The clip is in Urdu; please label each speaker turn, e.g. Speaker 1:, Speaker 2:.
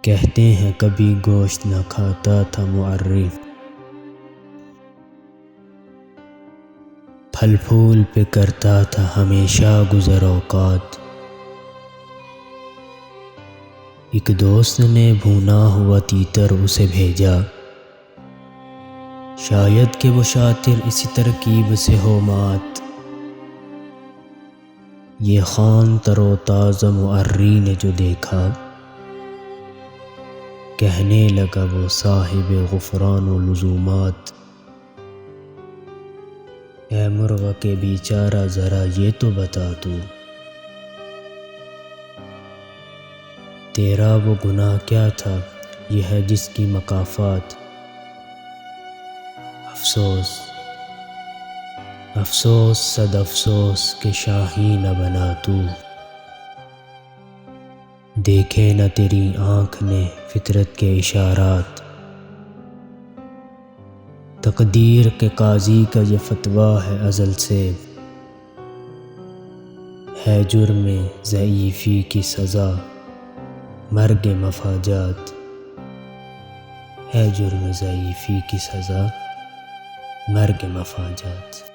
Speaker 1: کہتے ہیں کبھی گوشت نہ کھاتا تھا معرف، پھل پھول پہ کرتا تھا ہمیشہ گزر اوقات۔ ایک دوست نے بھونا ہوا تیتر اسے بھیجا، شاید کہ وہ شاطر اسی ترکیب سے ہو مات۔ یہ خوان تر و تازہ معری نے جو دیکھا، کہنے لگا وہ صاحب غفران و لزومات۔ اے مرغ کے بیچارہ ذرا یہ تو بتا تو، تیرا وہ گناہ کیا تھا یہ ہے جس کی مکافات۔ افسوس افسوس صد افسوس کہ شاہی نہ بنا تو، دیکھے نہ تیری آنکھ نے فطرت کے اشارات۔ تقدیر کے قاضی کا یہ فتویٰ ہے ازل سے، ہے جرم ضعیفی کی سزا مرگ مفاجات۔ ہے جرم ضعیفی کی سزا مرگ مفاجات۔